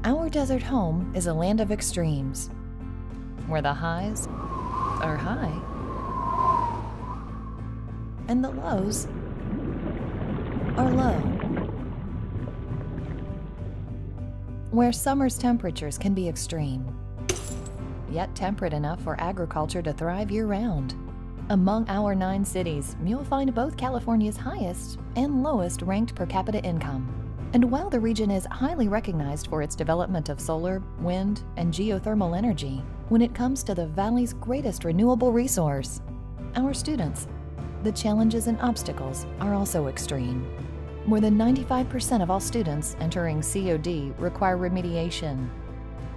Our desert home is a land of extremes, where the highs are high and the lows are low. Where summer's temperatures can be extreme, yet temperate enough for agriculture to thrive year-round. Among our 9 cities, you'll find both California's highest and lowest ranked per capita income. And while the region is highly recognized for its development of solar, wind, and geothermal energy, when it comes to the valley's greatest renewable resource, our students, the challenges and obstacles are also extreme. More than 95% of all students entering COD require remediation.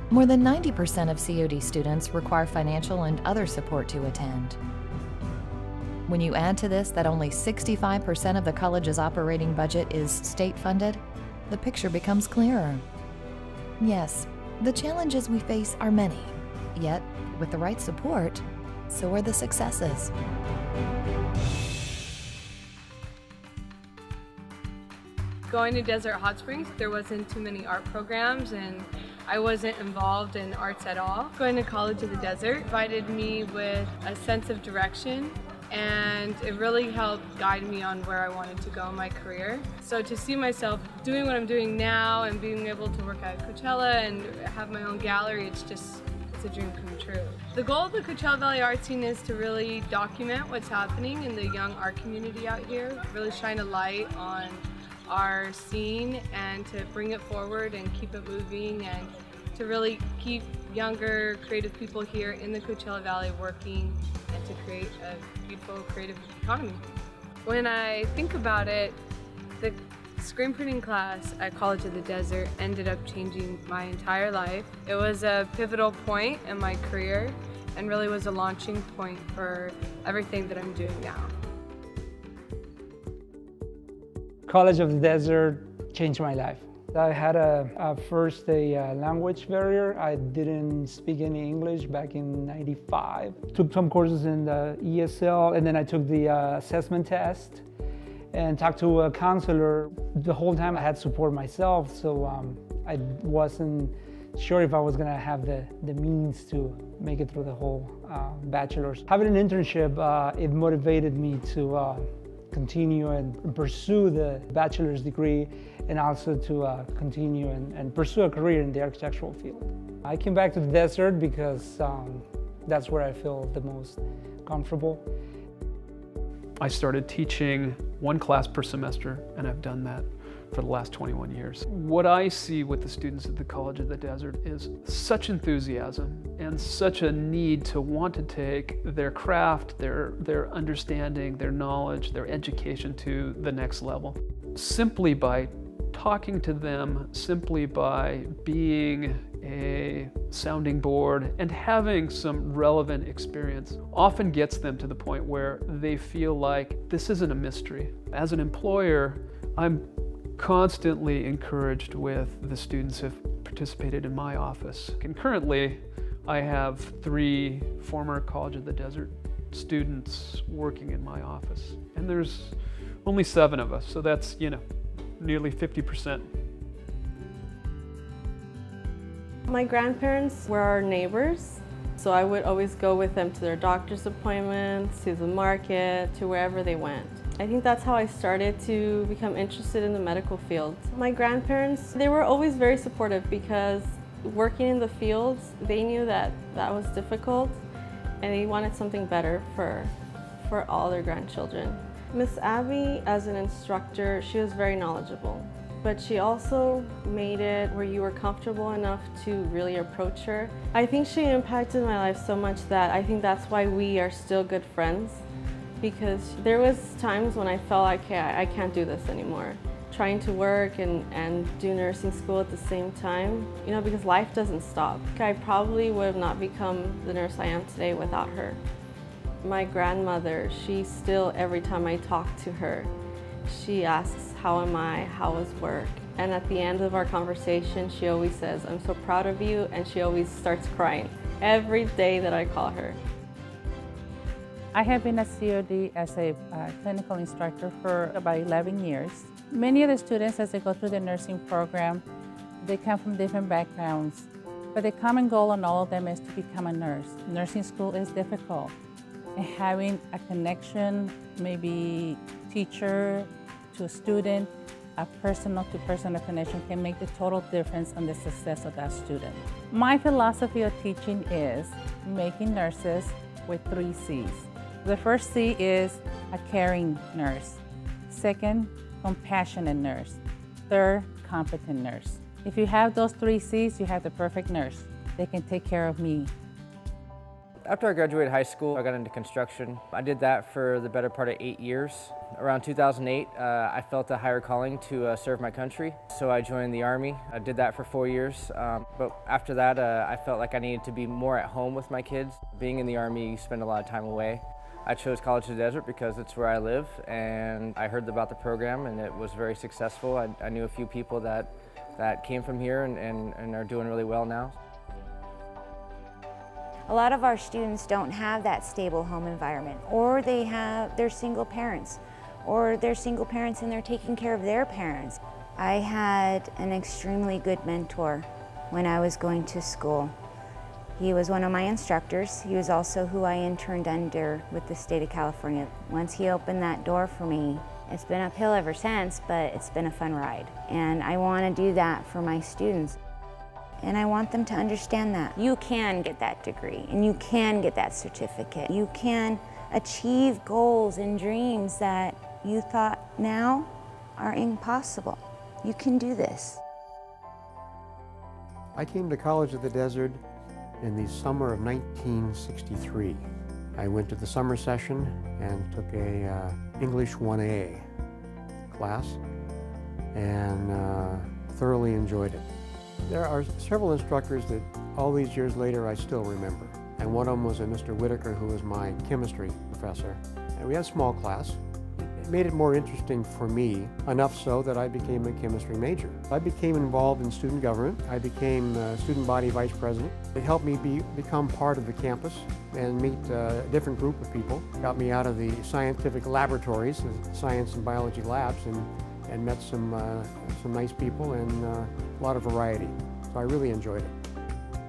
More than 90% of COD students require financial and other support to attend. When you add to this that only 65% of the college's operating budget is state-funded, the picture becomes clearer. Yes, the challenges we face are many, yet with the right support, so are the successes. Going to Desert Hot Springs, there wasn't too many art programs and I wasn't involved in arts at all. Going to College of the Desert provided me with a sense of direction, and it really helped guide me on where I wanted to go in my career. So to see myself doing what I'm doing now and being able to work at Coachella and have my own gallery, it's a dream come true. The goal of the Coachella Valley art scene is to really document what's happening in the young art community out here, really shine a light on our scene and to bring it forward and keep it moving and to really keep younger creative people here in the Coachella Valley working and to create a beautiful creative economy. When I think about it, the screen printing class at College of the Desert ended up changing my entire life. It was a pivotal point in my career and really was a launching point for everything that I'm doing now. College of the Desert changed my life. I had first a language barrier. I didn't speak any English back in '95. Took some courses in the ESL, and then I took the assessment test and talked to a counselor. The whole time I had support myself, so I wasn't sure if I was gonna have the means to make it through the whole bachelor's. Having an internship, it motivated me to continue and pursue the bachelor's degree and also to continue and pursue a career in the architectural field. I came back to the desert because that's where I feel the most comfortable. I started teaching 1 class per semester, and I've done that for the last 21 years. What I see with the students at the College of the Desert is such enthusiasm and such a need to want to take their craft, their understanding, their knowledge, their education to the next level. Simply by talking to them, simply by being a sounding board and having some relevant experience often gets them to the point where they feel like this isn't a mystery. As an employer, I'm constantly encouraged with the students who have participated in my office. And currently, I have 3 former College of the Desert students working in my office. And there's only 7 of us, so that's, nearly 50%. My grandparents were our neighbors, so I would always go with them to their doctor's appointments, to the market, to wherever they went. I think that's how I started to become interested in the medical field. My grandparents, they were always very supportive because working in the fields, they knew that that was difficult and they wanted something better for all their grandchildren. Miss Abby, as an instructor, she was very knowledgeable, but she also made it where you were comfortable enough to really approach her. I think she impacted my life so much that I think that's why we are still good friends, because there was times when I felt like, okay, I can't do this anymore. Trying to work and do nursing school at the same time, because life doesn't stop. I probably would have not become the nurse I am today without her. My grandmother, she still, every time I talk to her, she asks, how am I, how is work? And at the end of our conversation, she always says, I'm so proud of you, and she always starts crying every day that I call her. I have been at COD as a clinical instructor for about 11 years. Many of the students, as they go through the nursing program, They come from different backgrounds, but the common goal on all of them is to become a nurse. Nursing school is difficult, and having a connection, maybe teacher to a student, a personal-to-personal connection can make the total difference on the success of that student. My philosophy of teaching is making nurses with 3 C's. The first C is a caring nurse. Second, compassionate nurse. Third, competent nurse. If you have those 3 C's, you have the perfect nurse. They can take care of me. After I graduated high school, I got into construction. I did that for the better part of 8 years. Around 2008, I felt a higher calling to serve my country, so I joined the Army. I did that for 4 years, but after that, I felt like I needed to be more at home with my kids. Being in the Army, you spend a lot of time away. I chose College of the Desert because it's where I live, and I heard about the program, and it was very successful. I knew a few people that came from here and are doing really well now. A lot of our students don't have that stable home environment, or they're single parents, or they're single parents and they're taking care of their parents. I had an extremely good mentor when I was going to school. He was one of my instructors. He was also who I interned under with the state of California. Once he opened that door for me, it's been uphill ever since, but it's been a fun ride. And I want to do that for my students. And I want them to understand that you can get that degree and you can get that certificate. You can achieve goals and dreams that you thought now are impossible. You can do this. I came to College of the Desert in the summer of 1963. I went to the summer session and took a English 1A class and thoroughly enjoyed it. There are several instructors that all these years later I still remember. And one of them was a Mr. Whitaker, who was my chemistry professor. And we had a small class. It made it more interesting for me, enough so that I became a chemistry major. I became involved in student government. I became student body vice president. It helped me become part of the campus and meet a different group of people. Got me out of the scientific laboratories, the science and biology labs, and met some nice people and a lot of variety. So I really enjoyed it.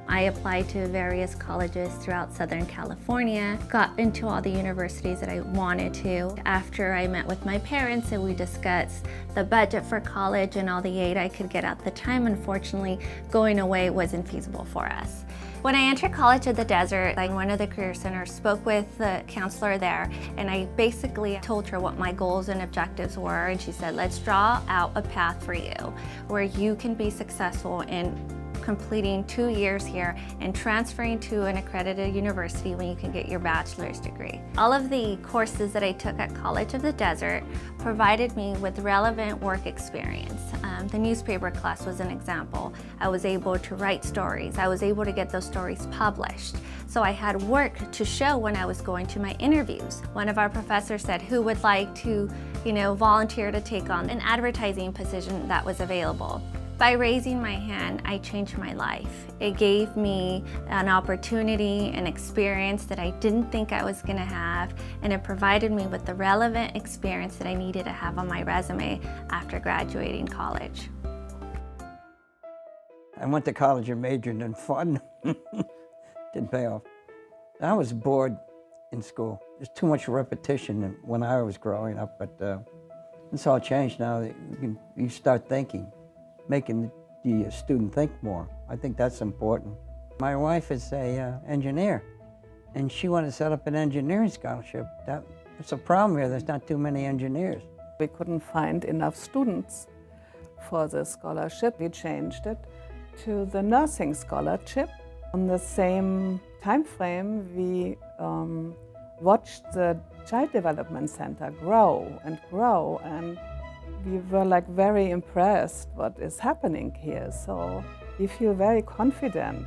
I applied to various colleges throughout Southern California, got into all the universities that I wanted to. After I met with my parents and we discussed the budget for college and all the aid I could get at the time, unfortunately, going away wasn't feasible for us. When I entered College of the Desert, one of the career centers spoke with the counselor there, and I basically told her what my goals and objectives were, and she said, let's draw out a path for you where you can be successful in completing 2 years here and transferring to an accredited university when you can get your bachelor's degree. All of the courses that I took at College of the Desert provided me with relevant work experience. The newspaper class was an example. I was able to write stories. I was able to get those stories published. So I had work to show when I was going to my interviews. One of our professors said, who would like to, volunteer to take on an advertising position that was available? By raising my hand, I changed my life. It gave me an opportunity, an experience that I didn't think I was gonna have, and it provided me with the relevant experience that I needed to have on my resume after graduating college. I went to college and majored in fun. Didn't pay off. I was bored in school. There's too much repetition when I was growing up, but it's all changed now. You start thinking, making the student think more. I think that's important. My wife is an engineer, and she wanted to set up an engineering scholarship. That's a problem here. There's not too many engineers. We couldn't find enough students for the scholarship. We changed it to the nursing scholarship. On the same time frame, we watched the Child Development Center grow, and we were very impressed what is happening here. So we feel very confident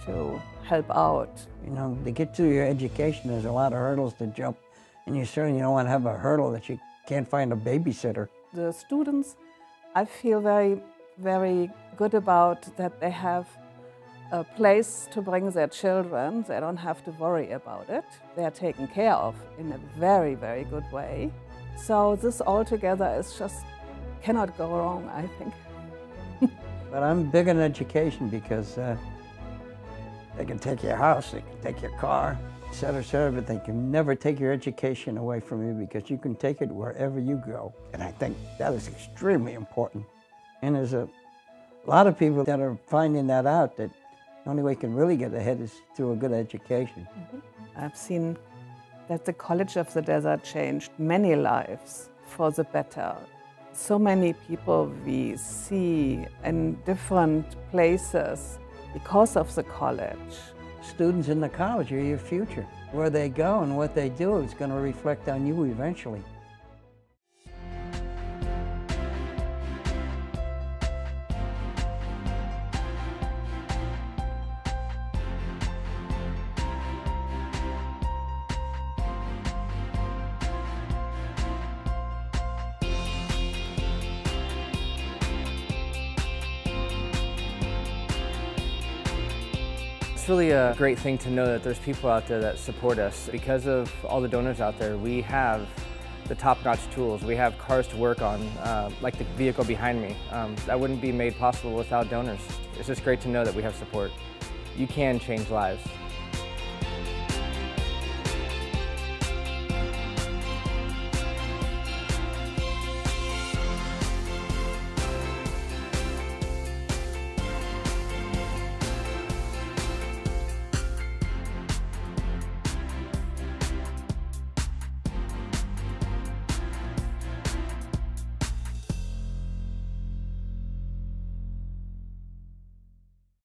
to help out. To get through your education, there's a lot of hurdles to jump, and you certainly don't want to have a hurdle that you can't find a babysitter. The students, I feel very, very good about that they have a place to bring their children. They don't have to worry about it. They are taken care of in a very, very good way. So this all together is just cannot go wrong, I think. But I'm big on education because they can take your house, they can take your car, et cetera, but they can never take your education away from you because you can take it wherever you go. And I think that is extremely important. And there's a lot of people that are finding that out, that the only way you can really get ahead is through a good education. I've seen that the College of the Desert changed many lives for the better. So many people we see in different places because of the college. Students in the college are your future. Where they go and what they do is going to reflect on you eventually. It's really a great thing to know that there's people out there that support us. Because of all the donors out there, we have the top-notch tools. We have cars to work on, like the vehicle behind me. That wouldn't be made possible without donors. It's just great to know that we have support. You can change lives.